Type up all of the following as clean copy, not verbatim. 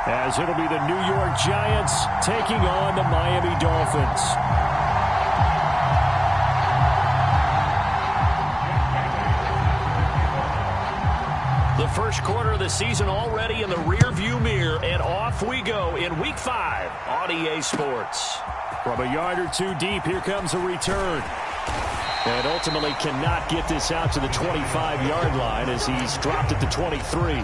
as it'll be the New York Giants taking on the Miami Dolphins. The first quarter of the season already in the rearview mirror, and off we go in Week 5 on EA Sports. From a yard or two deep, here comes a return. And ultimately cannot get this out to the 25-yard line as he's dropped at the 23.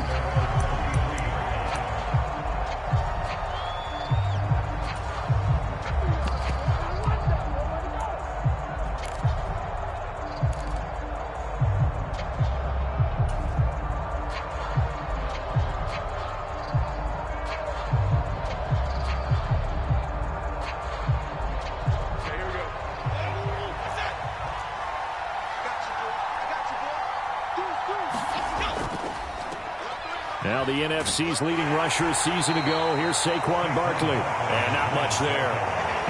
Now the NFC's leading rusher a season ago. Here's Saquon Barkley. And not much there.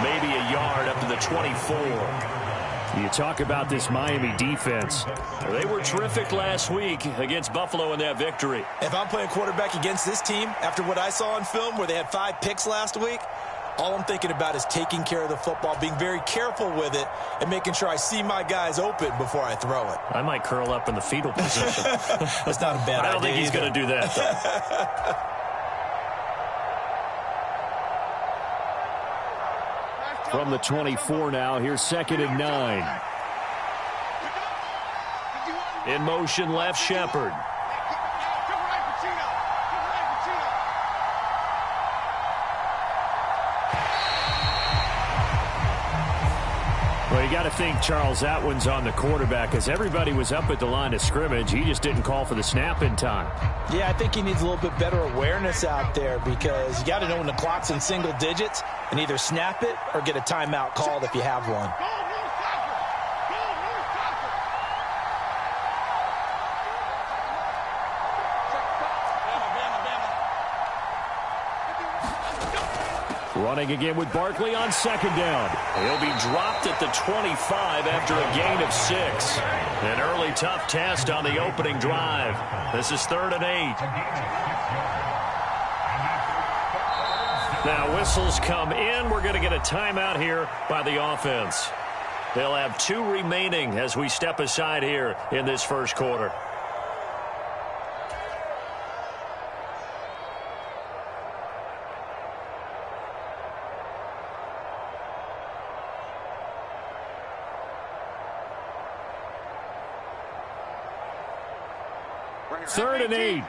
Maybe a yard up to the 24. You talk about this Miami defense. They were terrific last week against Buffalo in that victory. If I'm playing quarterback against this team, after what I saw on film where they had 5 picks last week, all I'm thinking about is taking care of the football, being very careful with it, and making sure I see my guys open before I throw it. I might curl up in the fetal position. That's not a bad idea. I don't think he's going to do that, though. From the 24 now, here's 2nd and 9. In motion, left Shepard. Well, you got to think, Charles, that one's on the quarterback as everybody was up at the line of scrimmage. He just didn't call for the snap in time. Yeah, I think he needs a little bit better awareness out there because you got to know when the clock's in single digits and either snap it or get a timeout called if you have one. Running again with Barkley on 2nd down. He'll be dropped at the 25 after a gain of 6. An early tough test on the opening drive. This is 3rd and 8. Now whistles come in. We're going to get a timeout here by the offense. They'll have 2 remaining as we step aside here in this first quarter. Third and 8.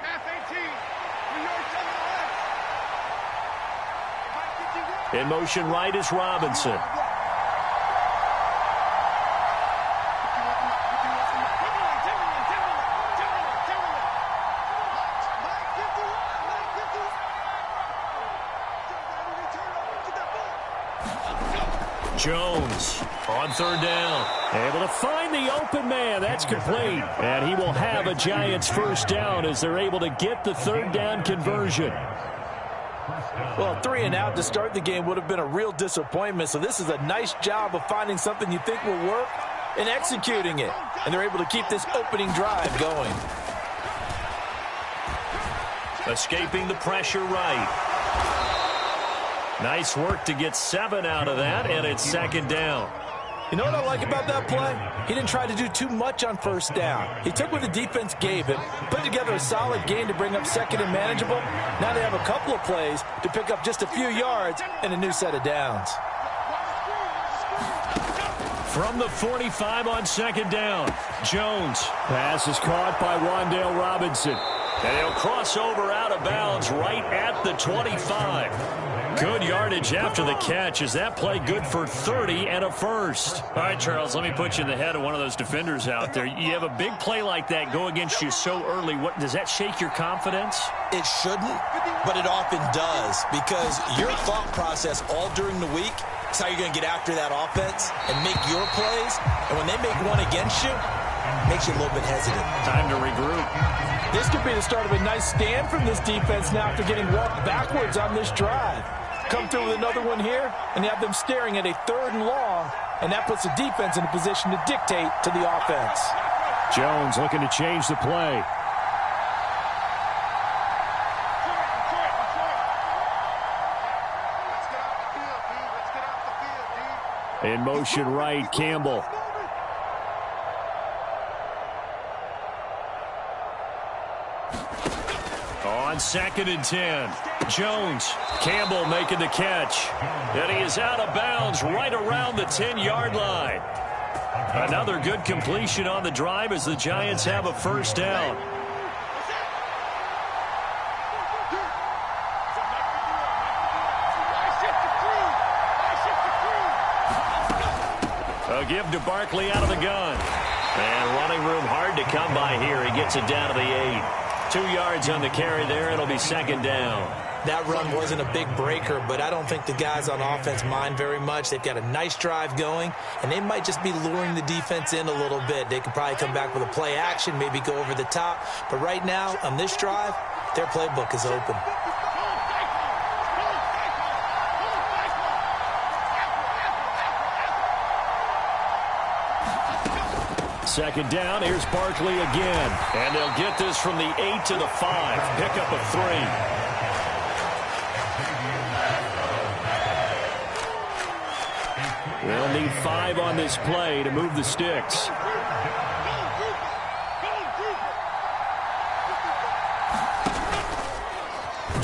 In motion right is Robinson. Jones on 3rd down. Able to find the open man. That's complete. And he will have a Giants first down as they're able to get the 3rd down conversion. Well, 3 and out to start the game would have been a real disappointment. So this is a nice job of finding something you think will work and executing it. And they're able to keep this opening drive going. Escaping the pressure right. Nice work to get 7 out of that, and it's 2nd down. You know what I like about that play? He didn't try to do too much on 1st down. He took what the defense gave him, put together a solid game to bring up 2nd and manageable. Now they have a couple of plays to pick up just a few yards and a new set of downs. From the 45 on 2nd down, Jones. Pass is caught by Wan'Dale Robinson. And he'll cross over out of bounds right at the 25. Good yardage after the catch. Is that play good for 30 and a first? All right, Charles, let me put you in the head of one of those defenders out there. You have a big play like that go against you so early. What does that shake your confidence? It shouldn't, but it often does because your thought process all during the week is how you're going to get after that offense and make your plays. And when they make one against you, it makes you a little bit hesitant. Time to regroup. This could be the start of a nice stand from this defense now after getting walked backwards on this drive. Come through with another one here, and you have them staring at a 3rd and long, and that puts the defense in a position to dictate to the offense. Jones looking to change the play. In motion right, Campbell. On 2nd and 10, Jones. Campbell making the catch. And he is out of bounds right around the 10-yard line. Another good completion on the drive as the Giants have a first down. A give to Barkley out of the gun. And running room hard to come by here. He gets it down to the 8. 2 yards on the carry there. It'll be 2nd down. That run wasn't a big breaker, but I don't think the guys on offense mind very much. They've got a nice drive going, and they might just be luring the defense in a little bit. They could probably come back with a play action, maybe go over the top. But right now, on this drive, their playbook is open. Second down, here's Barkley again. And they'll get this from the 8 to the 5. Pick up a 3. They'll need 5 on this play to move the sticks.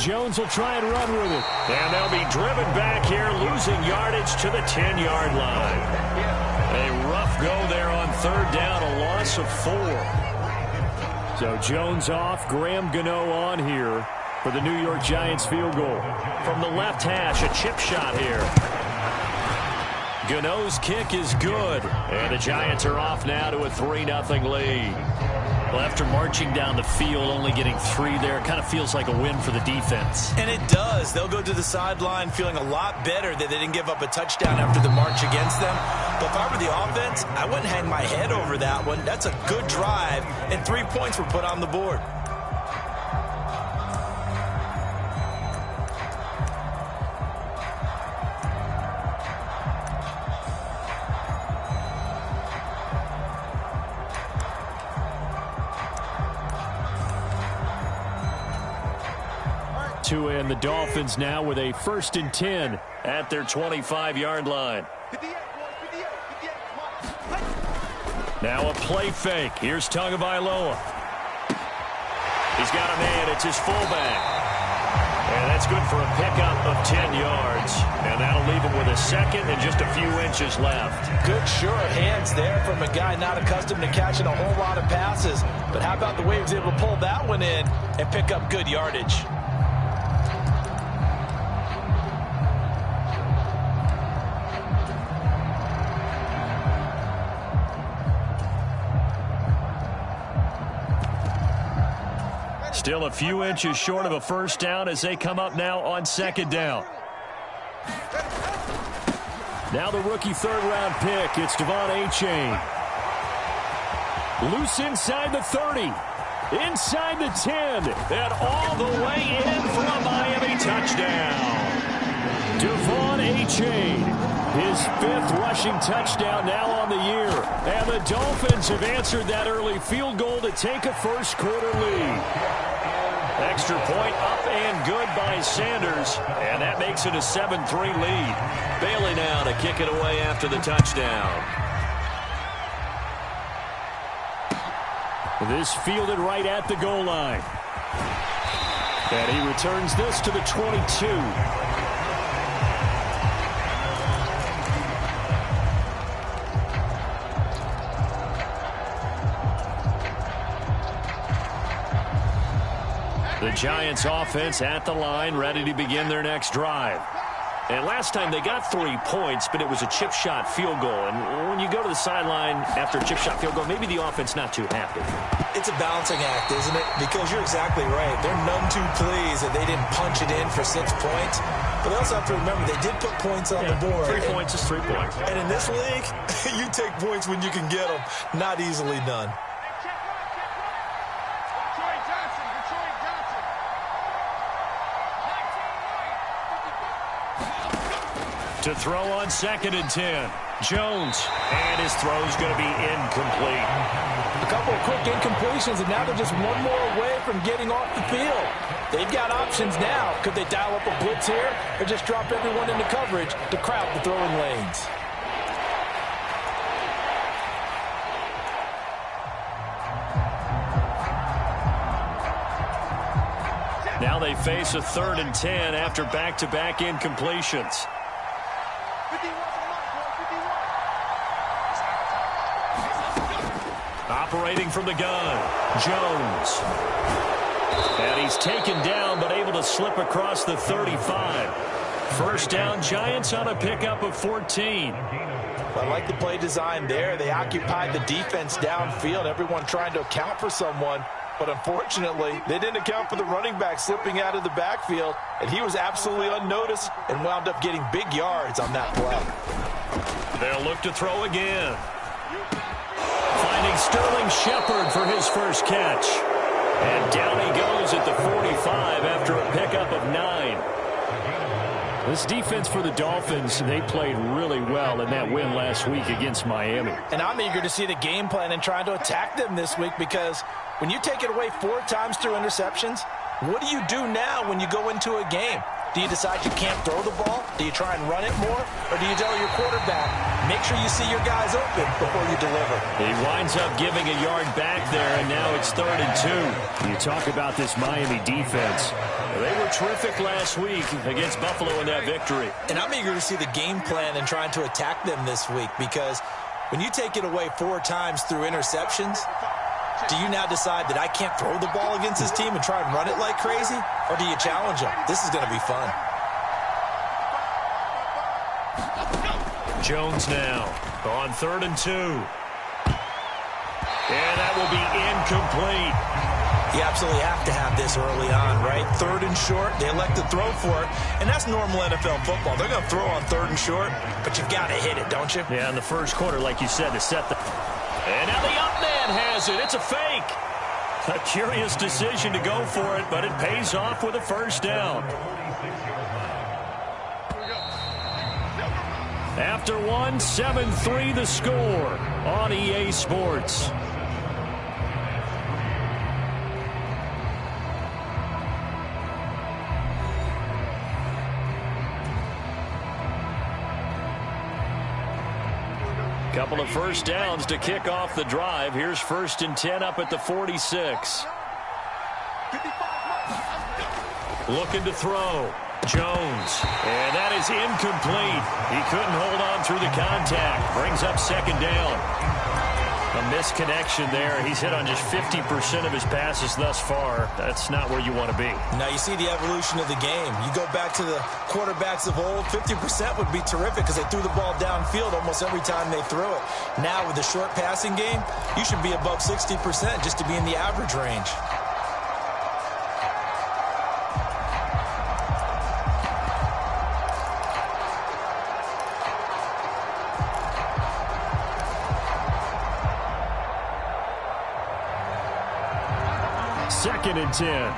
Jones will try and run with it. And they'll be driven back here, losing yardage to the 10-yard line. A rough go there on 3rd down, a loss of 4. So Jones off, Graham Gano on here for the New York Giants field goal. From the left hash, a chip shot here. Gano's kick is good. And the Giants are off now to a 3-0 lead. Well, after marching down the field, only getting 3 there, kind of feels like a win for the defense. And it does. They'll go to the sideline feeling a lot better that they didn't give up a touchdown after the march against them. But if I were the offense, I wouldn't hang my head over that one. That's a good drive, and 3 points were put on the board. And the Dolphins now with a 1st and 10 at their 25-yard line. Now a play fake. Here's Tagovailoa. He's got a man. It's his fullback. And that's good for a pickup of 10 yards. And that'll leave him with a 2nd and just a few inches left. Good, sure hands there from a guy not accustomed to catching a whole lot of passes. But how about the way he was able to pull that one in and pick up good yardage? Still a few inches short of a first down as they come up now on 2nd down. Now the rookie 3rd-round pick. It's Devon Achane. Loose inside the 30. Inside the 10. And all the way in for a Miami touchdown. Devon Achane. His 5th rushing touchdown now on the year. And the Dolphins have answered that early field goal to take a first-quarter lead. Extra point up and good by Sanders. And that makes it a 7-3 lead. Bailey now to kick it away after the touchdown. This fielded right at the goal line. And he returns this to the 22. The Giants offense at the line, ready to begin their next drive. And last time they got 3 points, but it was a chip shot field goal. And when you go to the sideline after a chip shot field goal, maybe the offense not too happy. It's a balancing act, isn't it? Because you're exactly right. They're none too pleased that they didn't punch it in for 6 points. But they also have to remember they did put points on the board. 3 points is 3 points. And in this league, you take points when you can get them. Not easily done. To throw on 2nd and 10. Jones. And his throw's going to be incomplete. A couple of quick incompletions, and now they're just one more away from getting off the field. They've got options now. Could they dial up a blitz here or just drop everyone into coverage to crowd the throwing lanes? Now they face a 3rd and 10 after back-to-back incompletions. Operating from the gun, Jones. And he's taken down but able to slip across the 35. First down, Giants on a pickup of 14. I like the play design there. They occupied the defense downfield, everyone trying to account for someone. But unfortunately, they didn't account for the running back slipping out of the backfield, and he was absolutely unnoticed and wound up getting big yards on that play. They'll look to throw again. Finding Sterling Shepard for his first catch. And down he goes at the 45 after a pickup of 9. This defense for the Dolphins, they played really well in that win last week against Miami. And I'm eager to see the game plan and trying to attack them this week, because when you take it away 4 times through interceptions, what do you do now when you go into a game? Do you decide you can't throw the ball? Do you try and run it more? Or do you tell your quarterback, make sure you see your guys open before you deliver? He winds up giving a yard back there, and now it's 3rd and 2. You talk about this Miami defense. They were terrific last week against Buffalo in that victory. And I'm eager to see the game plan and trying to attack them this week, because when you take it away 4 times through interceptions, do you now decide that I can't throw the ball against this team and try and run it like crazy? Or do you challenge them? This is going to be fun. Jones now on 3rd and 2. And that will be incomplete. You absolutely have to have this early on, right? 3rd and short, they elect to throw for it, and that's normal NFL football. They're going to throw on 3rd and short, but you've got to hit it, don't you? Yeah, in the first quarter, like you said, to set the... And now the up man has it. It's a fake. A curious decision to go for it, but it pays off with a first down. After one, 7-3 the score on EA Sports. Couple of first downs to kick off the drive. Here's 1st and 10 up at the 46. Looking to throw. Jones. And that is incomplete. He couldn't hold on through the contact. Brings up 2nd down. A misconnection there. He's hit on just 50% of his passes thus far. That's not where you want to be. Now you see the evolution of the game. You go back to the quarterbacks of old, 50% would be terrific because they threw the ball downfield almost every time they threw it. Now with the short passing game, you should be above 60% just to be in the average range. Second and 10.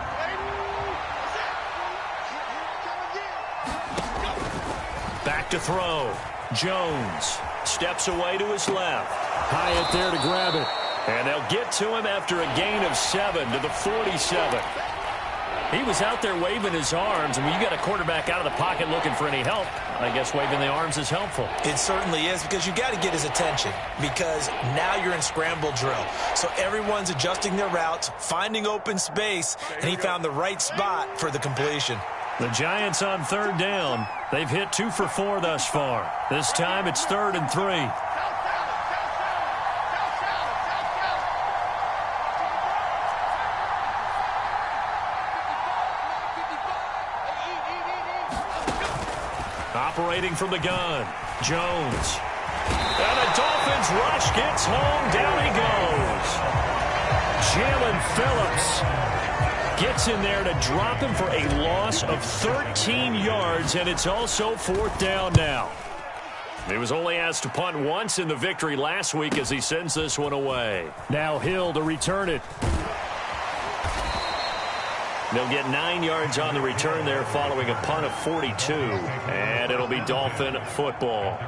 Back to throw. Jones steps away to his left. Hyatt there to grab it. And they'll get to him after a gain of 7 to the 47. He was out there waving his arms, and when you got a quarterback out of the pocket looking for any help, I guess waving the arms is helpful. It certainly is, because you got to get his attention, because now you're in scramble drill. So everyone's adjusting their routes, finding open space, and he found the right spot for the completion. The Giants on 3rd down. They've hit 2 for 4 thus far. This time it's 3rd and 3. Operating from the gun, Jones. And the Dolphins rush gets home. Down he goes. Jalen Phillips gets in there to drop him for a loss of 13 yards, and it's also 4th down now. He was only asked to punt once in the victory last week as he sends this one away. Now Hill to return it. They'll get 9 yards on the return there following a punt of 42. And it'll be Dolphin football.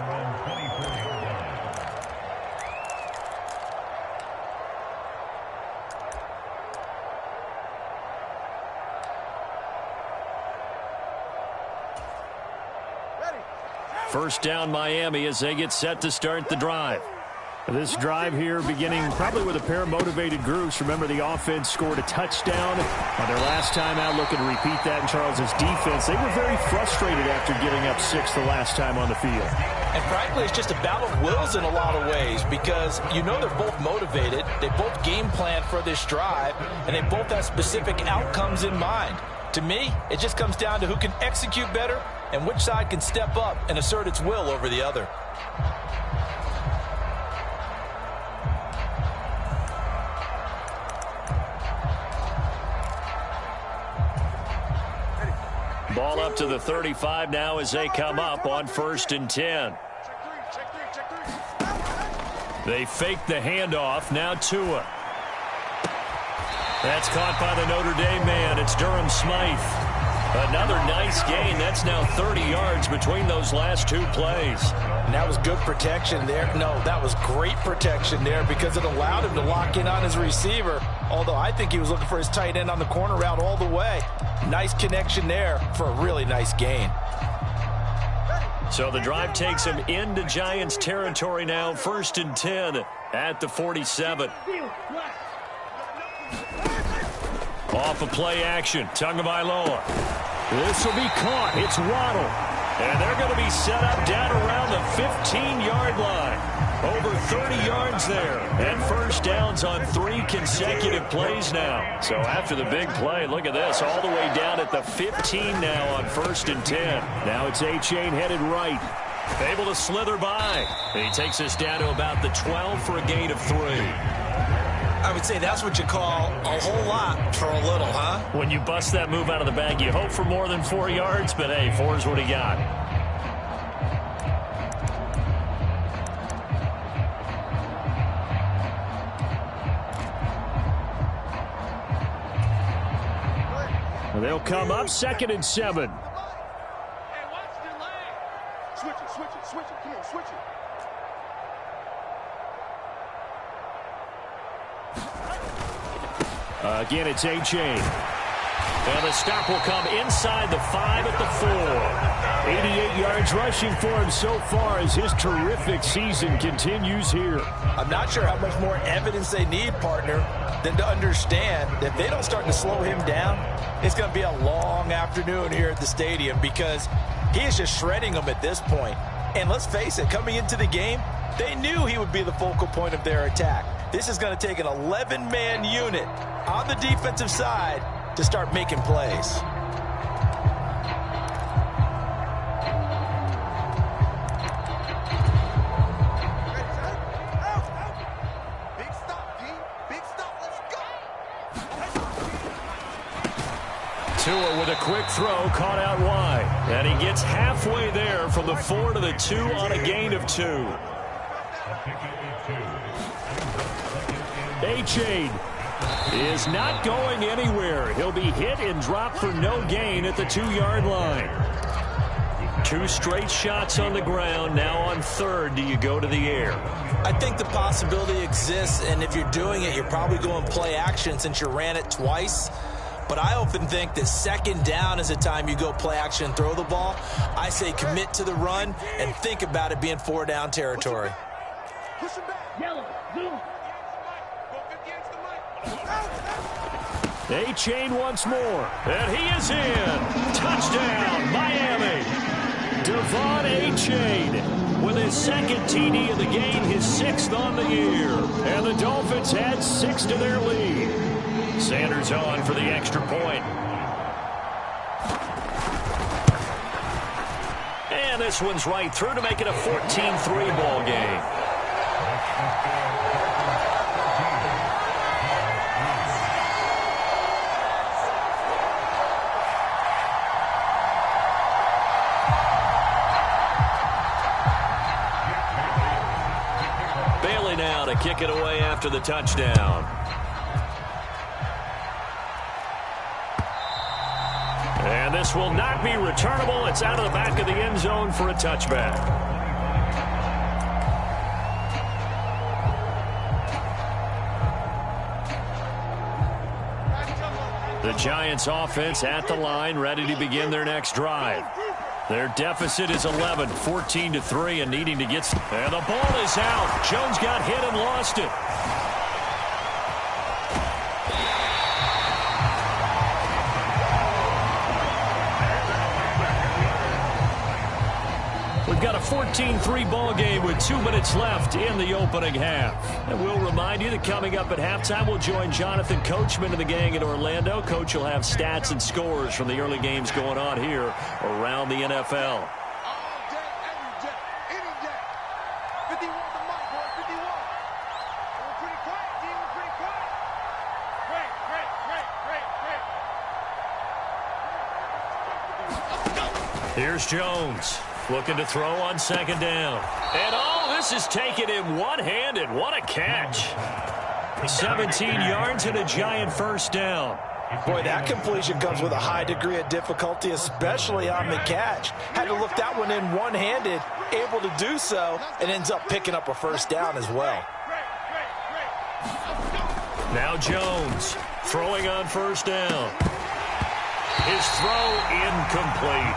First down Miami as they get set to start the drive. This drive here beginning probably with a pair of motivated groups. Remember, the offense scored a touchdown on their last time out, looking to repeat that in Charles's defense. They were very frustrated after giving up 6 the last time on the field. And frankly, it's just a battle of wills in a lot of ways because you know they're both motivated. They both game plan for this drive, and they both have specific outcomes in mind. To me, it just comes down to who can execute better and which side can step up and assert its will over the other. Ball up to the 35 now as they come up on 1st and 10. They fake the handoff. Now Tua. That's caught by the Notre Dame man. It's Durham Smythe. Another nice gain. That's now 30 yards between those last 2 plays. And that was good protection there. No, that was great protection there because it allowed him to lock in on his receiver. Although I think he was looking for his tight end on the corner route all the way. Nice connection there for a really nice gain. So the drive takes him into Giants territory now. 1st and 10 at the 47. Off of play action. Tagovailoa. This will be caught. It's Waddle. And they're going to be set up down around the 15-yard line. Over 30 yards there. And first downs on 3 consecutive plays now. So after the big play, look at this. All the way down at the 15 now on 1st and 10. Now it's A-Chain headed right. Able to slither by. And he takes us down to about the 12 for a gain of 3. I would say that's what you call a whole lot for a little, huh? When you bust that move out of the bag, you hope for more than 4 yards, but hey, 4 is what he got. They'll come up 2nd and 7. Hey, watch the line. Switch it. Come on, switch it. Again, it's A-Chain. And the stop will come inside the 5 at the 4. 88 yards rushing for him so far as his terrific season continues here. I'm not sure how much more evidence they need, partner, than to understand that if they don't start to slow him down, it's going to be a long afternoon here at the stadium because he is just shredding them at this point. And let's face it, coming into the game, they knew he would be the focal point of their attack. This is going to take an 11-man unit on the defensive side to start making plays. Big stop, P. Big stop. Let's go. Tua with a quick throw, caught out wide. And he gets halfway there from the 4 to the 2 on a gain of 2. A-Chain is not going anywhere. He'll be hit and dropped for no gain at the 2-yard line. 2 straight shots on the ground. Now on 3rd, do you go to the air? I think the possibility exists, and if you're doing it, you're probably going play action since you ran it twice. But I often think that 2nd down is the time you go play action and throw the ball. I say commit to the run and think about it being 4-down territory. Push him back. Yellow. Zoom. A-Chain once more, and he is in. Touchdown, Miami. Devon A-Chain with his 2nd TD of the game, his 6th on the year. And the Dolphins add 6 to their lead. Sanders on for the extra point. And this one's right through to make it a 14-3 ball game. Now to kick it away after the touchdown. And this will not be returnable. It's out of the back of the end zone for a touchback. The Giants offense at the line, ready to begin their next drive. Their deficit is 11, 14-3, and needing to get... And the ball is out. Jones got hit and lost it. We've got a 14-3 ball game with 2 minutes left in the opening half. And we'll remind you that coming up at halftime, we'll join Jonathan Coachman and the gang in Orlando. Coach will have stats and scores from the early games going on here around the NFL. All day, every day, any day. 51 the mic, boy, 51. We're pretty quiet, team. We're pretty quiet. Great. Let's go. Here's Jones. Looking to throw on second down. And this is taken in one-handed. What a catch. 17 yards and a giant first down. Boy, that completion comes with a high degree of difficulty, especially on the catch. Had to look that one in one-handed, able to do so, and ends up picking up a first down as well. Now Jones throwing on first down. His throw incomplete.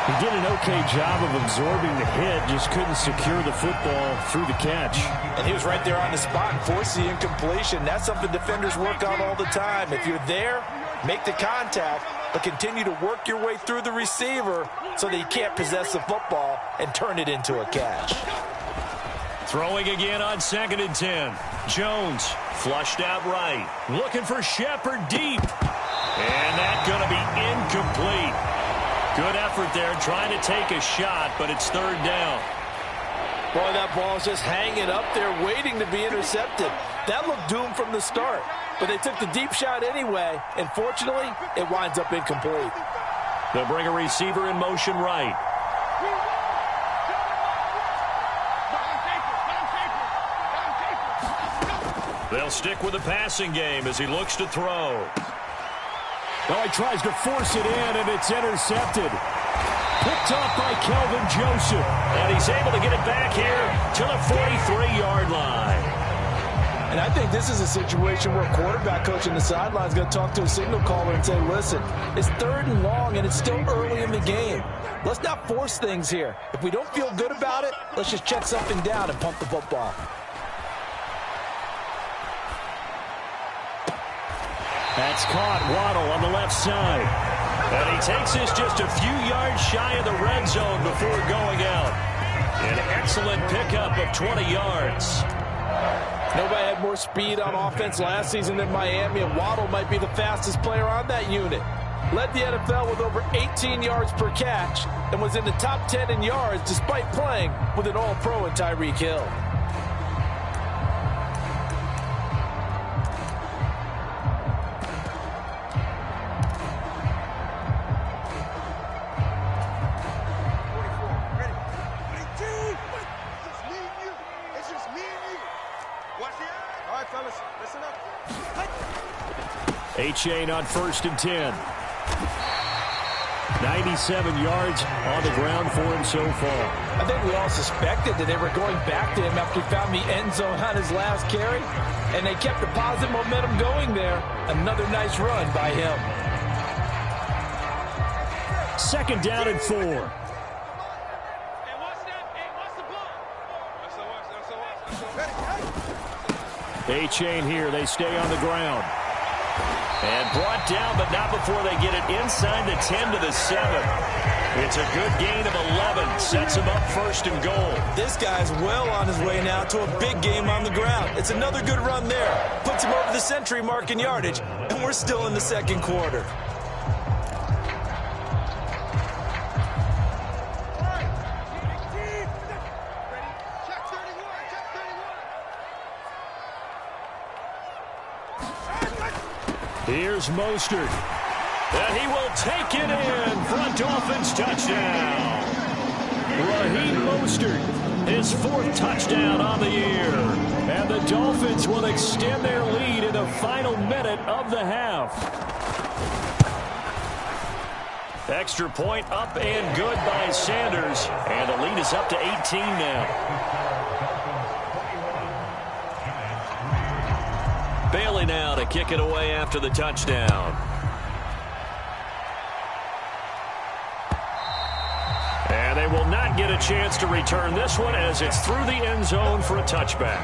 He did an okay job of absorbing the hit, just couldn't secure the football through the catch. And he was right there on the spot and forced the incompletion. That's something defenders work on all the time. If you're there, make the contact, but continue to work your way through the receiver so that he can't possess the football and turn it into a catch. Throwing again on 2nd and 10. Jones flushed out right. Looking for Shepard deep. And that's going to be incomplete. Good effort there, trying to take a shot, but it's third down. Boy, that ball's just hanging up there, waiting to be intercepted. That looked doomed from the start, but they took the deep shot anyway, and fortunately, it winds up incomplete. They'll bring a receiver in motion right. They'll stick with the passing game as he looks to throw. Well, he tries to force it in, and it's intercepted. Picked off by Kelvin Joseph. And he's able to get it back here to the 43-yard line. And I think this is a situation where a quarterback coach on the sideline is going to talk to a signal caller and say, listen, it's 3rd and long, and it's still early in the game. Let's not force things here. If we don't feel good about it, let's just check something down and pump the football. That's caught. Waddle on the left side. And he takes this just a few yards shy of the red zone before going out. An excellent pickup of 20 yards. Nobody had more speed on offense last season than Miami, and Waddle might be the fastest player on that unit. Led the NFL with over 18 yards per catch and was in the top 10 in yards despite playing with an all-pro in Tyreek Hill. A-Chain on 1st and 10. 97 yards on the ground for him so far. I think we all suspected that they were going back to him after he found the end zone on his last carry, and they kept the positive momentum going there. Another nice run by him. 2nd down and 4. A-Chain here. They stay on the ground. And brought down, but not before they get it inside the 10 to the 7. It's a good gain of 11. Sets him up 1st and goal. This guy's well on his way now to a big game on the ground. It's another good run there. Puts him over the century mark in yardage, and we're still in the 2nd quarter. Here's Mostert. And he will take it in for a Dolphins touchdown. Raheem Mostert, his 4th touchdown on the year. And the Dolphins will extend their lead in the final minute of the half. Extra point up and good by Sanders. And the lead is up to 18 now. Bailey now to kick it away after the touchdown. And they will not get a chance to return this one as it's through the end zone for a touchback.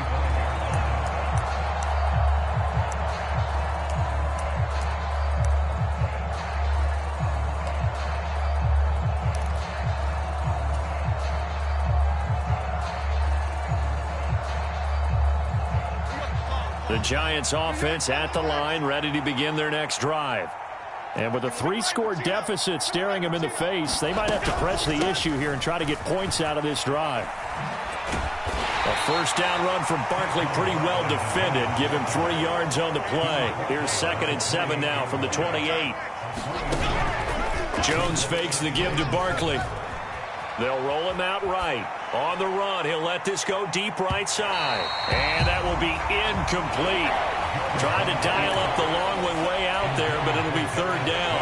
The Giants offense at the line, ready to begin their next drive. And with a 3-score deficit staring them in the face, they might have to press the issue here and try to get points out of this drive. A first down run from Barkley, pretty well defended. Give him 3 yards on the play. Here's 2nd and 7 now from the 28. Jones fakes the give to Barkley. They'll roll him out right. On the run, he'll let this go deep right side. And that will be incomplete. Trying to dial up the long one way out there, but it'll be 3rd down.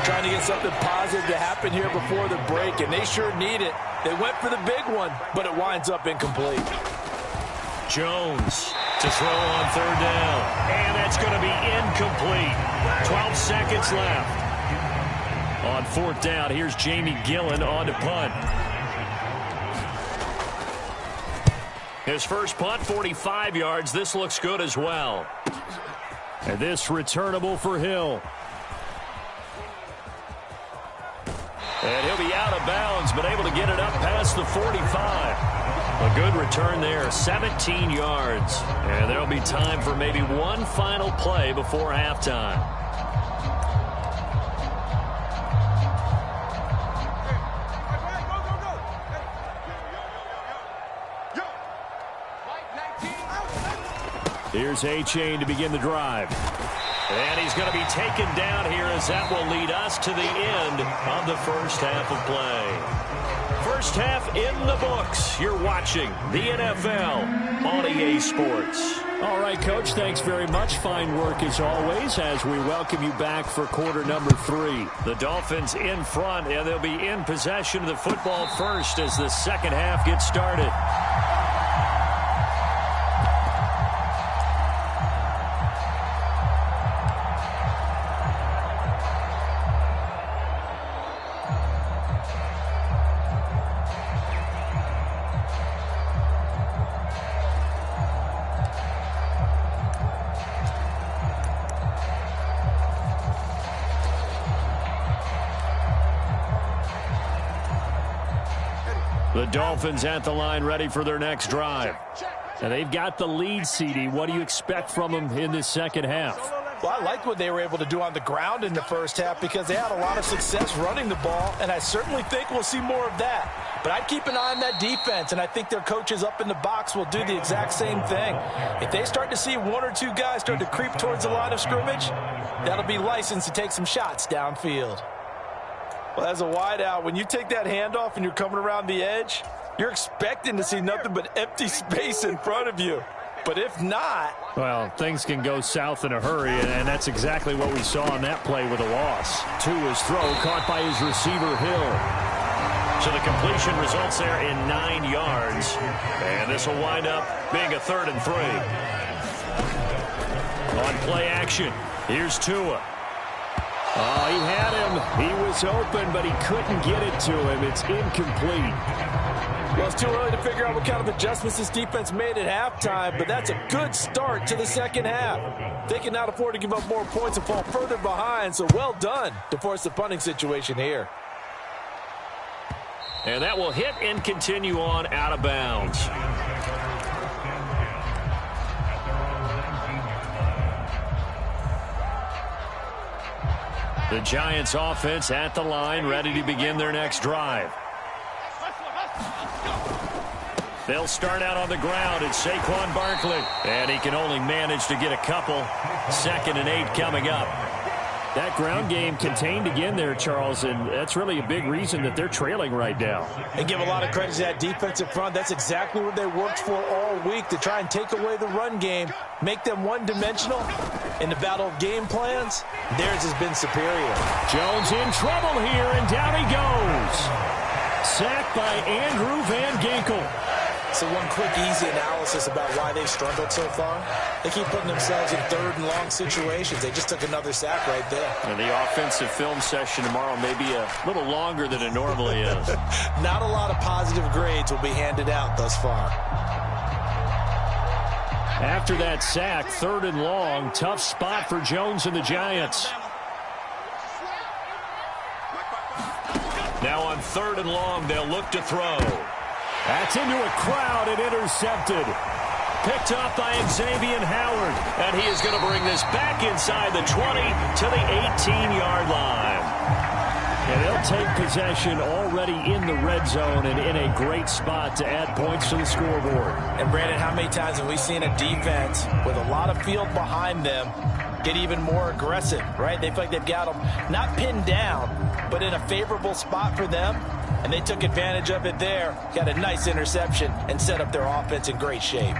Trying to get something positive to happen here before the break, and they sure need it. They went for the big one, but it winds up incomplete. Jones to throw on 3rd down. And that's going to be incomplete. 12 seconds left. On 4th down, here's Jamie Gillen on to punt. His first punt, 45 yards. This looks good as well. And this returnable for Hill. And he'll be out of bounds, but able to get it up past the 45. A good return there, 17 yards. And there'll be time for maybe one final play before halftime. Here's A-Chain to begin the drive. And he's going to be taken down here as that will lead us to the end of the first half of play. First half in the books. You're watching the NFL on EA Sports. All right, Coach, thanks very much. Fine work as always as we welcome you back for quarter number 3. The Dolphins in front, and they'll be in possession of the football first as the second half gets started. The Dolphins at the line ready for their next drive. And they've got the lead, CD. What do you expect from them in this second half? Well, I like what they were able to do on the ground in the first half because they had a lot of success running the ball, and I certainly think we'll see more of that. But I'd keep an eye on that defense, and I think their coaches up in the box will do the exact same thing. If they start to see 1 or 2 guys start to creep towards the line of scrimmage, that'll be licensed to take some shots downfield. Well, as a wideout, when you take that handoff and you're coming around the edge, you're expecting to see nothing but empty space in front of you. But if not... well, things can go south in a hurry, and that's exactly what we saw on that play with a loss. To his throw, caught by his receiver, Hill. So the completion results there in 9 yards. And this will wind up being a 3rd and 3. On play action, here's Tua. Oh, he had him. He was open, but he couldn't get it to him. It's incomplete. Well, it's too early to figure out what kind of adjustments this defense made at halftime, but that's a good start to the second half. They cannot afford to give up more points and fall further behind, so well done to force the punting situation here. And that will hit and continue on out of bounds. The Giants offense at the line, ready to begin their next drive. They'll start out on the ground. It's Saquon Barkley. And he can only manage to get a couple. 2nd and 8 coming up. That ground game contained again there, Charles, and that's really a big reason that they're trailing right now. And give a lot of credit to that defensive front. That's exactly what they worked for all week, to try and take away the run game, make them one-dimensional. In the battle of game plans, theirs has been superior. Jones in trouble here, and down he goes. Sacked by Andrew Van Ginkel. So one quick, easy analysis about why they've struggled so far. They keep putting themselves in third and long situations. They just took another sack right there. And the offensive film session tomorrow may be a little longer than it normally is. Not a lot of positive grades will be handed out thus far. After that sack, third and long, tough spot for Jones and the Giants. Now on third and long, they'll look to throw. That's into a crowd and intercepted. Picked up by Xavier Howard. And he is going to bring this back inside the 20 to the 18-yard line. And they'll take possession already in the red zone and in a great spot to add points to the scoreboard. And Brandon, how many times have we seen a defense with a lot of field behind them get even more aggressive, right? They feel like they've got them not pinned down, but in a favorable spot for them. And they took advantage of it there, got a nice interception, and set up their offense in great shape.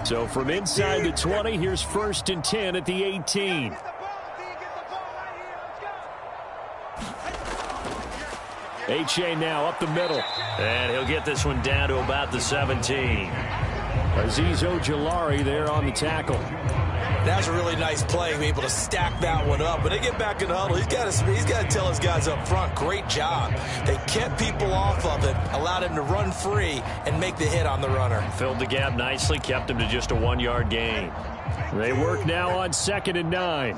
So from inside the 20, here's 1st and 10 at the 18. H.A. now up the middle. And he'll get this one down to about the 17. Azeez Ojulari there on the tackle. That's a really nice play, be able to stack that one up. But they get back in the huddle. He's got to tell his guys up front, great job. They kept people off of him, allowed him to run free and make the hit on the runner. Filled the gap nicely, kept him to just a 1-yard gain. They work now on 2nd and 9.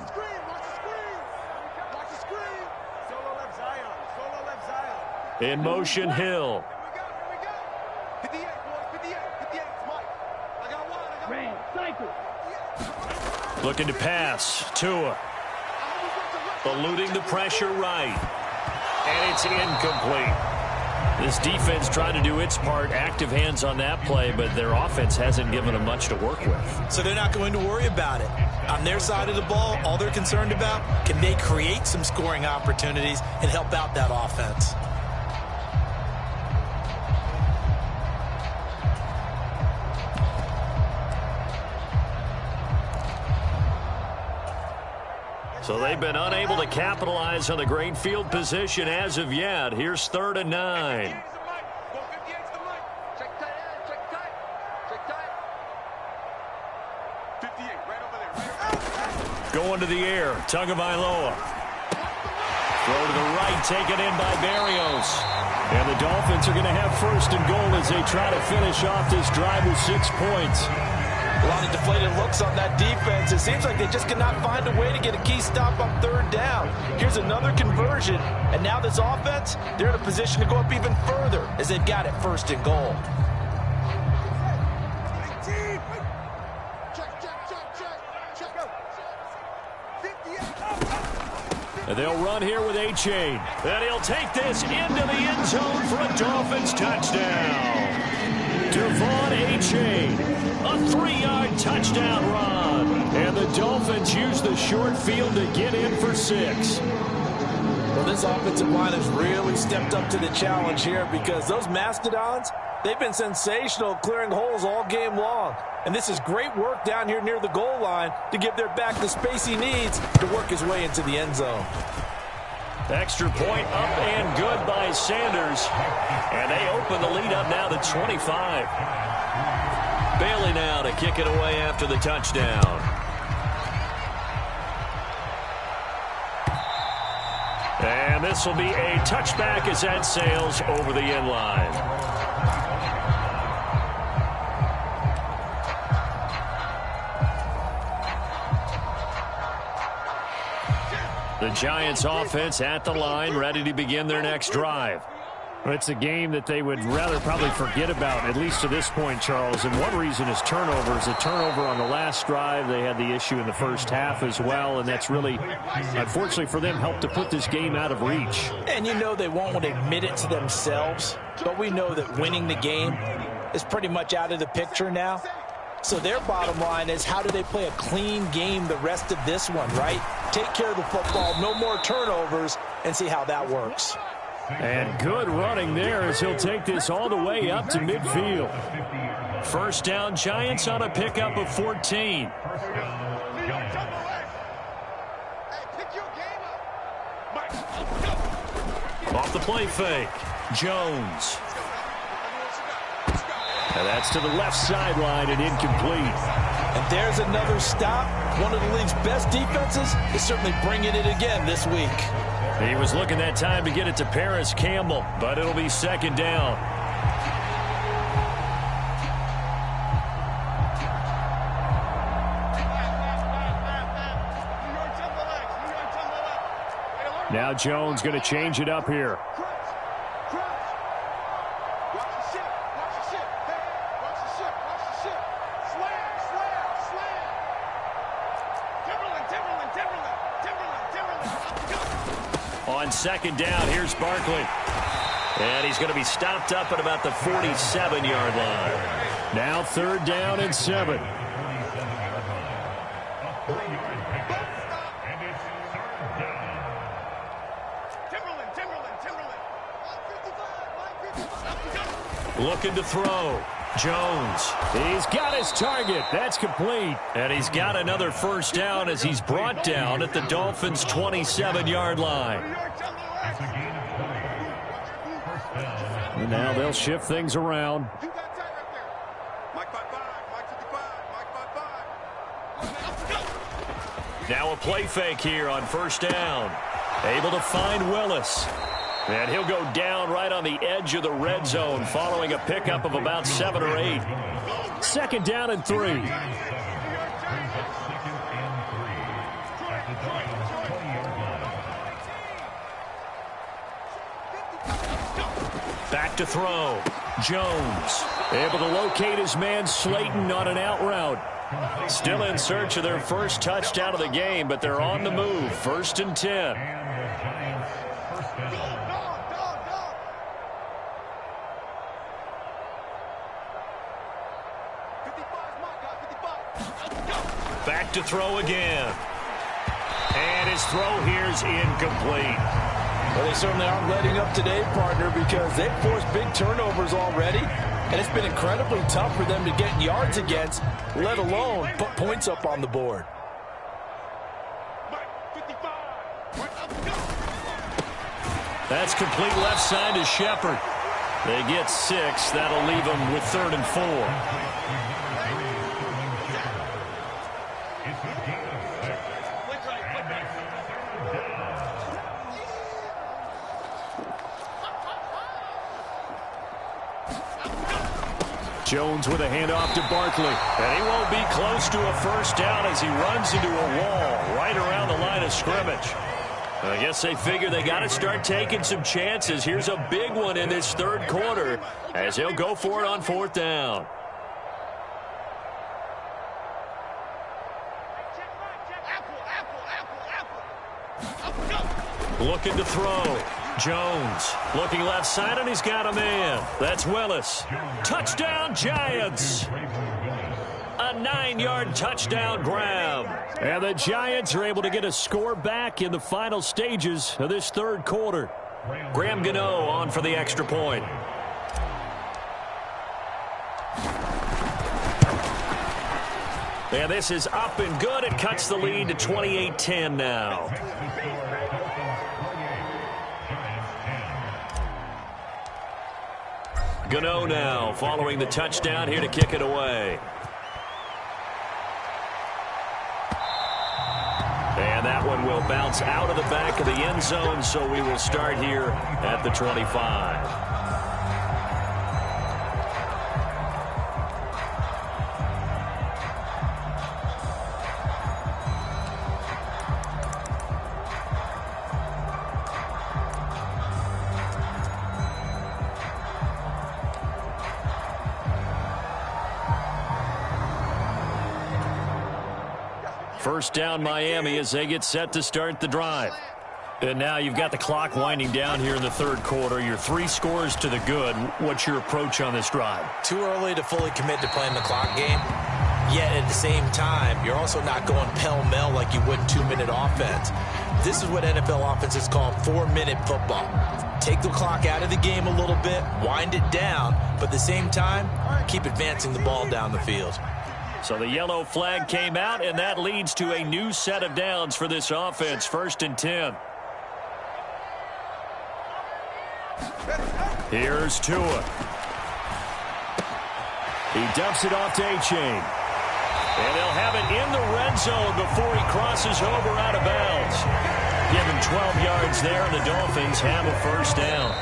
In motion, Hill. Looking to pass. Tua. Eluding the pressure right. And it's incomplete. This defense trying to do its part. Active hands on that play, but their offense hasn't given them much to work with. So they're not going to worry about it. On their side of the ball, all they're concerned about, can they create some scoring opportunities and help out that offense? So they've been unable to capitalize on the great field position as of yet. Here's 3rd and 9. Going to the air, Tagovailoa. Throw to the right, taken in by Berrios. And the Dolphins are going to have 1st and goal as they try to finish off this drive with 6 points. A lot of deflated looks on that defense. It seems like they just cannot find a way to get a key stop on 3rd down. Here's another conversion, and now this offense, they're in a position to go up even further as they've got it 1st and goal. And they'll run here with A-Chain. And he'll take this into the end zone for a Dolphins touchdown. Devon A-Chain. A 3-yard touchdown run. And the Dolphins use the short field to get in for 6. Well, this offensive line has really stepped up to the challenge here because those Mastodons, they've been sensational clearing holes all game long. And this is great work down here near the goal line to give their back the space he needs to work his way into the end zone. Extra point up and good by Sanders. And they open the lead up now to 25. Bailey now to kick it away after the touchdown. And this will be a touchback as that sails over the end line. The Giants offense at the line, ready to begin their next drive. It's a game that they would rather probably forget about, at least to this point, Charles. And one reason is turnovers. A turnover on the last drive. They had the issue in the first half as well, and that's really, unfortunately for them, helped to put this game out of reach. And you know they won't want to admit it to themselves, but we know that winning the game is pretty much out of the picture now. So their bottom line is, how do they play a clean game the rest of this one, right? Take care of the football, no more turnovers, and see how that works. And good running there as he'll take this all the way up to midfield. First down, Giants on a pickup of 14. Off the play fake. Jones. And that's to the left sideline and incomplete. And there's another stop. One of the league's best defenses is certainly bringing it again this week. He was looking that time to get it to Paris Campbell, but it'll be second down. Now Jones going to change it up here. On second down, here's Barkley. And he's going to be stopped up at about the 47-yard line. Now 3rd down and 7. Looking to throw. Jones. He's got his target. That's complete. And he's got another first down as he's brought down at the Dolphins' 27-yard line. And now they'll shift things around. Now a play fake here on first down. Able to find Willis. And he'll go down right on the edge of the red zone following a pickup of about 7 or 8. 2nd down and 3. Back to throw. Jones. Able to locate his man Slayton on an out route. Still in search of their first touchdown of the game, but they're on the move. 1st and 10. Back to throw again. And his throw here's incomplete. Well, they certainly aren't letting up today, partner, because they've forced big turnovers already, and it's been incredibly tough for them to get yards against, let alone put points up on the board. That's complete left side to Shepard. They get 6. That'll leave them with 3rd and 4. Jones with a handoff to Barkley. And he won't be close to a first down as he runs into a wall right around the line of scrimmage. I guess they figure they got to start taking some chances. Here's a big one in this 3rd quarter as he'll go for it on 4th down. Looking to throw. Jones looking left side, and he's got a man. That's Willis. Touchdown, Giants. A 9-yard touchdown grab. And the Giants are able to get a score back in the final stages of this 3rd quarter. Graham Gano on for the extra point. And this is up and good. It cuts the lead to 28-10 now. Gano now following the touchdown here to kick it away. And that one will bounce out of the back of the end zone, so we will start here at the 25. First down Miami as they get set to start the drive. And now you've got the clock winding down here in the 3rd quarter. Your 3 scores to the good. What's your approach on this drive? Too early to fully commit to playing the clock game. Yet at the same time, you're also not going pell-mell like you would 2-minute offense. This is what NFL offenses call 4-minute football. Take the clock out of the game a little bit, wind it down, but at the same time, keep advancing the ball down the field. So the yellow flag came out, and that leads to a new set of downs for this offense. 1st and 10. Here's Tua. He dumps it off to A-Chain. And they'll have it in the red zone before he crosses over out of bounds. Give him 12 yards there, and the Dolphins have a first down.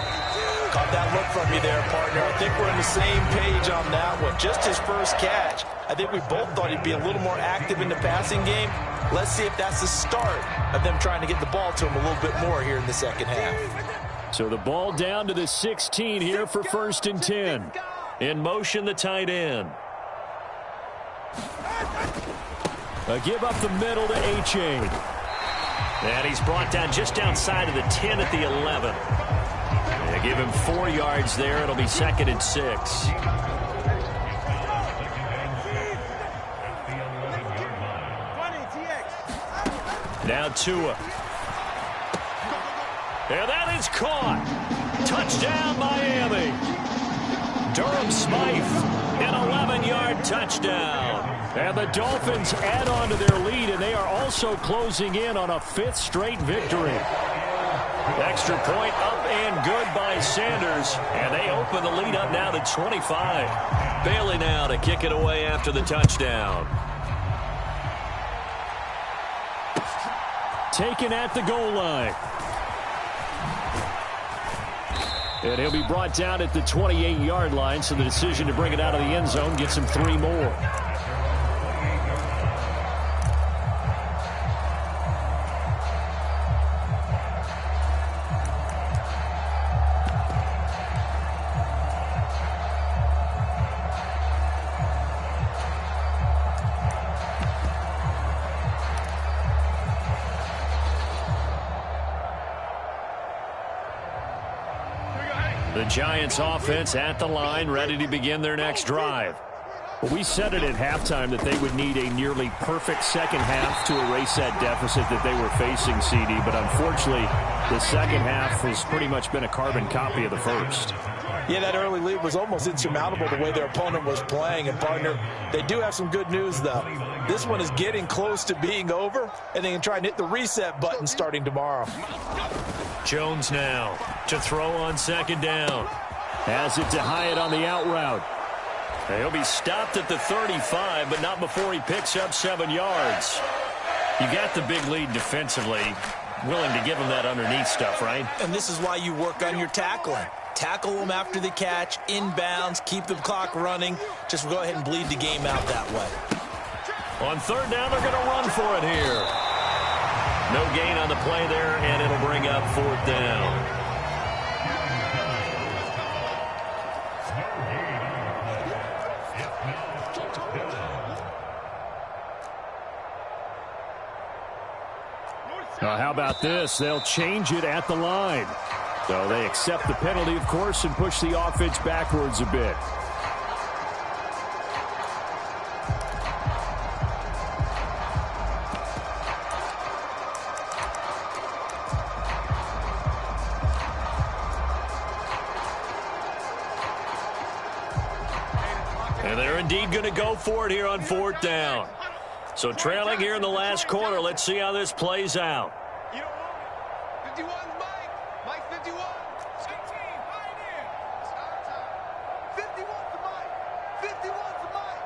Caught that look from you there, partner. I think we're on the same page on that one. Just his first catch. I think we both thought he'd be a little more active in the passing game. Let's see if that's the start of them trying to get the ball to him a little bit more here in the second half. So the ball down to the 16 here for 1st and 10. In motion, the tight end. A give up the middle to A-Chain. And he's brought down just outside of the 10 at the 11. They give him 4 yards there. It'll be 2nd and 6. Now Tua. And that is caught. Touchdown, Miami. Durham Smythe, an 11-yard touchdown. And the Dolphins add on to their lead, and they are also closing in on a 5th straight victory. Extra point up and good by Sanders, and they open the lead up now to 25. Bailey now to kick it away after the touchdown. Taken at the goal line. And he'll be brought down at the 28-yard line, so the decision to bring it out of the end zone gets him 3 more. The Giants offense at the line, ready to begin their next drive. Well, we said it at halftime that they would need a nearly perfect second half to erase that deficit that they were facing, CD. But unfortunately, the second half has pretty much been a carbon copy of the first. Yeah, that early lead was almost insurmountable the way their opponent was playing. And, partner, they do have some good news, though. This one is getting close to being over, and they can try and hit the reset button starting tomorrow. Jones now to throw on 2nd down. Has it to Hyatt on the out route. He'll be stopped at the 35, but not before he picks up 7 yards. You got the big lead defensively. Willing to give him that underneath stuff, right? And this is why you work on your tackling. Tackle them after the catch, inbounds, keep the clock running. Just go ahead and bleed the game out that way. On 3rd down, they're going to run for it here. No gain on the play there, and it'll bring up 4th down. How about this? They'll change it at the line. So they accept the penalty, of course, and push the offense backwards a bit. And they're indeed going to go for it here on 4th down. So trailing here in the last quarter. Let's see how this plays out. 51, Mike. Mike, 51. 18, Pioneer. 51 to Mike. 51 to Mike.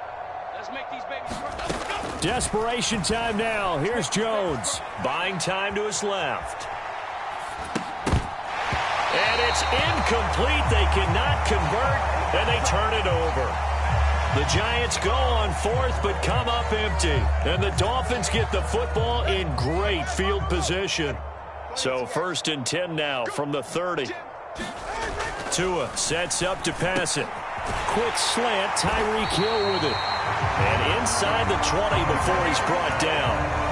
Let's make these babies run. Desperation time now. Here's Jones. Buying time to his left. And it's incomplete. They cannot convert, and they turn it over. The Giants go on 4th, but come up empty. And the Dolphins get the football in great field position. So 1st and 10 now from the 30. Tua sets up to pass it. Quick slant, Tyreek Hill with it. And inside the 20 before he's brought down.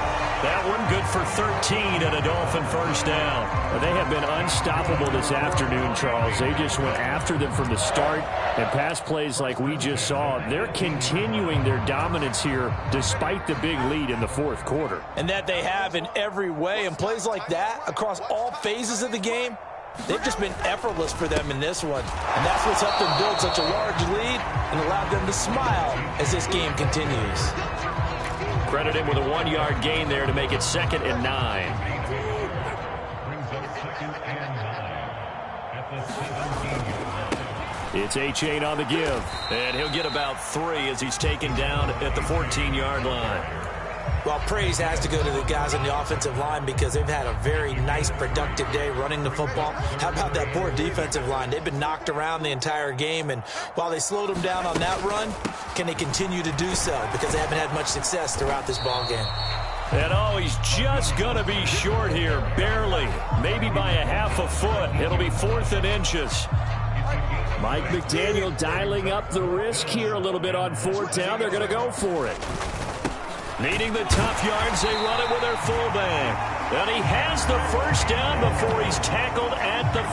That one good for 13 and a Dolphin first down. Well, they have been unstoppable this afternoon, Charles. They just went after them from the start. And pass plays like we just saw, they're continuing their dominance here despite the big lead in the 4th quarter. And that they have in every way. And plays like that across all phases of the game, they've just been effortless for them in this one. And that's what's helped them build such a large lead and allowed them to smile as this game continues. Credit him with a 1-yard gain there to make it 2nd and 9. It's A-Chain on the give. And he'll get about 3 as he's taken down at the 14-yard line. Well, praise has to go to the guys on the offensive line because they've had a very nice, productive day running the football. How about that poor defensive line? They've been knocked around the entire game, and while they slowed them down on that run, can they continue to do so? Because they haven't had much success throughout this ball game. And oh, he's just going to be short here, barely, maybe by a half a foot. It'll be 4th and inches. Mike McDaniel dialing up the risk here a little bit on 4th down. They're going to go for it. Needing the tough yards, they run it with their fullback. And he has the first down before he's tackled at the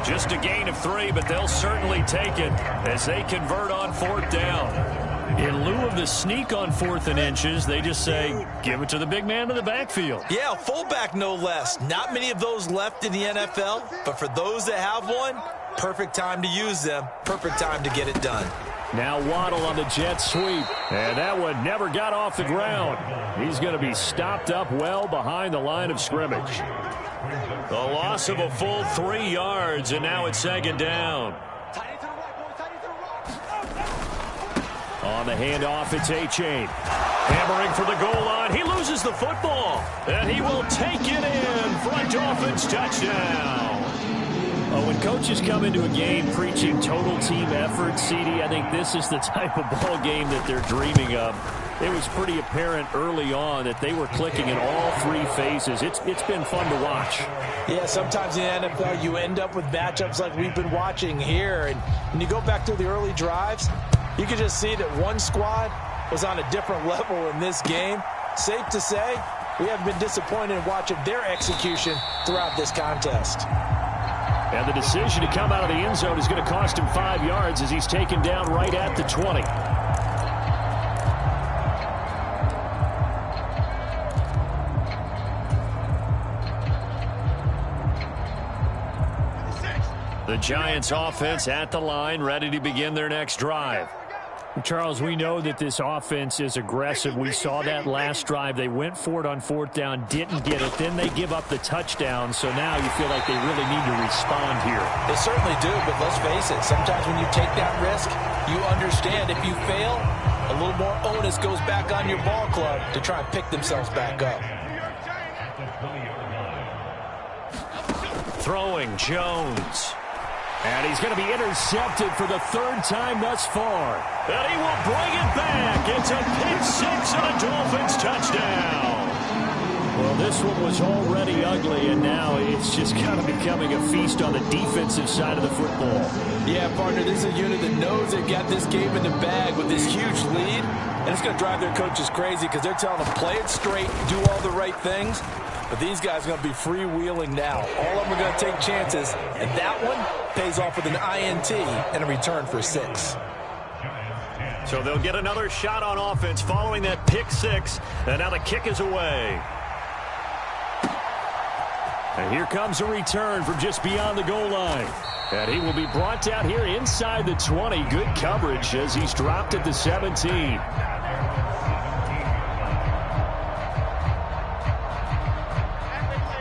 5. Just a gain of 3, but they'll certainly take it as they convert on 4th down. In lieu of the sneak on 4th and inches, they just say, give it to the big man in the backfield. Yeah, fullback no less. Not many of those left in the NFL, but for those that have one, perfect time to use them. Perfect time to get it done. Now Waddle on the jet sweep. And that one never got off the ground. He's going to be stopped up well behind the line of scrimmage. The loss of a full 3 yards, and now it's 2nd down. On the handoff, it's A-Chain. Hammering for the goal line. He loses the football, and he will take it in for a Dolphins touchdown. When coaches come into a game preaching total team effort, CD, I think this is the type of ball game that they're dreaming of. It was pretty apparent early on that they were clicking in all 3 phases. It's been fun to watch. Yeah, sometimes in the NFL you end up with matchups like we've been watching here. And when you go back to the early drives, you can just see that one squad was on a different level in this game. Safe to say, we haven't been disappointed in watching their execution throughout this contest. And the decision to come out of the end zone is going to cost him 5 yards as he's taken down right at the 20. The Giants offense at the line, ready to begin their next drive. Charles, we know that this offense is aggressive. We saw that last drive. They went for it on 4th down, didn't get it. Then they give up the touchdown. So now you feel like they really need to respond here. They certainly do, but let's face it. Sometimes when you take that risk, you understand if you fail, a little more onus goes back on your ball club to try and pick themselves back up. Throwing Jones. And he's going to be intercepted for the 3rd time thus far. And he will bring it back. It's a pick-6 and a Dolphins touchdown. Well, this one was already ugly, and now it's just kind of becoming a feast on the defensive side of the football. Yeah, partner, this is a unit that knows they got this game in the bag with this huge lead. And it's going to drive their coaches crazy because they're telling them play it straight, do all the right things. But these guys are going to be freewheeling now. All of them are going to take chances, and that one pays off with an INT and a return for 6. So they'll get another shot on offense following that pick-6, and now the kick is away. And here comes a return from just beyond the goal line. And he will be brought down here inside the 20. Good coverage as he's dropped at the 17.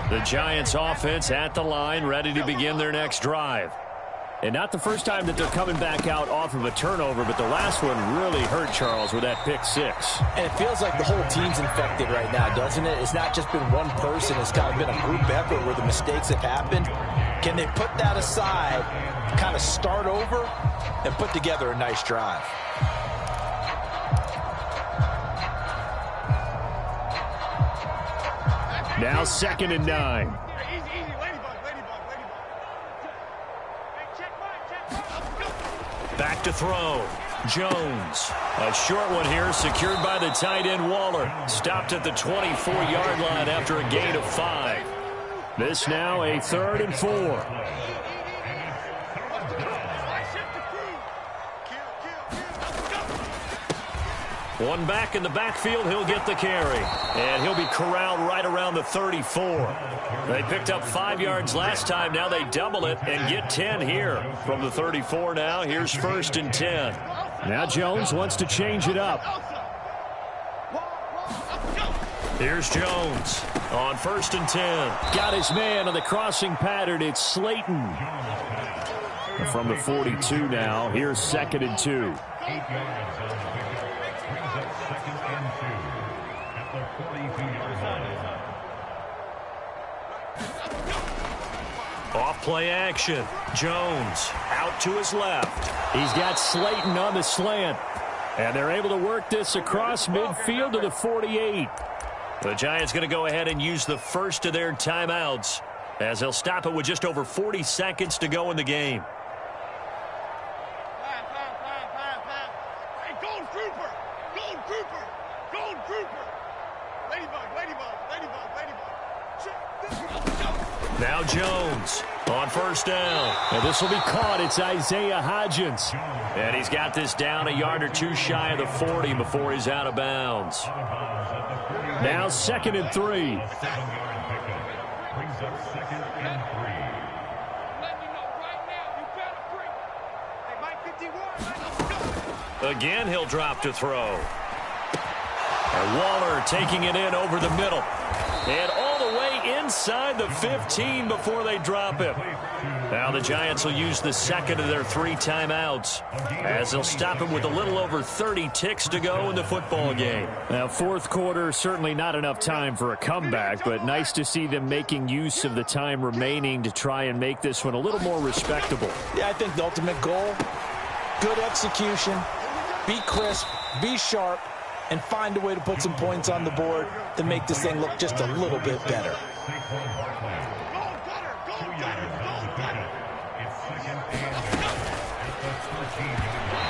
The Giants offense at the line, ready to begin their next drive. And not the first time that they're coming back out off of a turnover, but the last one really hurt Charles with that pick-6. And it feels like the whole team's infected right now, doesn't it? It's not just been one person. It's kind of been a group effort where the mistakes have happened. Can they put that aside, kind of start over, and put together a nice drive? Now 2nd and 9. Back to throw. Jones. A short one here, secured by the tight end Waller. Stopped at the 24-yard line after a gain of 5. This now a 3rd and 4. One back in the backfield, he'll get the carry. And he'll be corralled right around the 34. They picked up 5 yards last time. Now they double it and get 10 here. From the 34 now, here's 1st and 10. Now Jones wants to change it up. Here's Jones on 1st and 10. Got his man on the crossing pattern. It's Slayton. From the 42 now. Here's 2nd and 2. Off play action. Jones out to his left. He's got Slayton on the slant. And they're able to work this across midfield to the 48. The Giants going to go ahead and use the first of their timeouts as they'll stop it with just over 40 seconds to go in the game. Hey, Gold Trooper! Gold Trooper! Gold Trooper! Ladybug, ladybug, ladybug, ladybug. Now Jones on 1st down. And this will be caught. It's Isaiah Hodgins. And he's got this down a yard or two shy of the 40 before he's out of bounds. Now 2nd and 3. Again, he'll drop to throw. And Waller taking it in over the middle. And all the way inside the 15 before they drop him. Now the Giants will use the second of their 3 timeouts as they'll stop him with a little over 30 ticks to go in the football game. Now, 4th quarter, certainly not enough time for a comeback, but nice to see them making use of the time remaining to try and make this one a little more respectable. Yeah, I think the ultimate goal, good execution, be crisp, be sharp, and find a way to put some points on the board to make this thing look just a little bit better.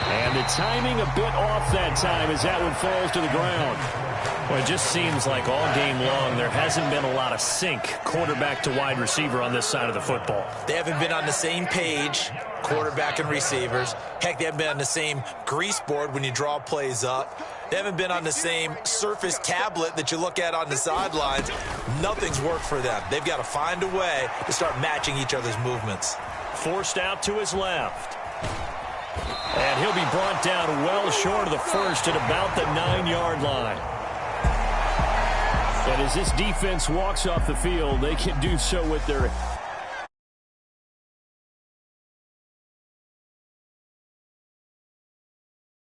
And the timing a bit off that time as that one falls to the ground. Well, it just seems like all game long there hasn't been a lot of sync quarterback to wide receiver on this side of the football. They haven't been on the same page, quarterback and receivers. Heck, they haven't been on the same grease board when you draw plays up. They haven't been on the same surface tablet that you look at on the sidelines. Nothing's worked for them. They've got to find a way to start matching each other's movements. Forced out to his left. And he'll be brought down well short of the first at about the 9-yard line. And as this defense walks off the field, they can do so with their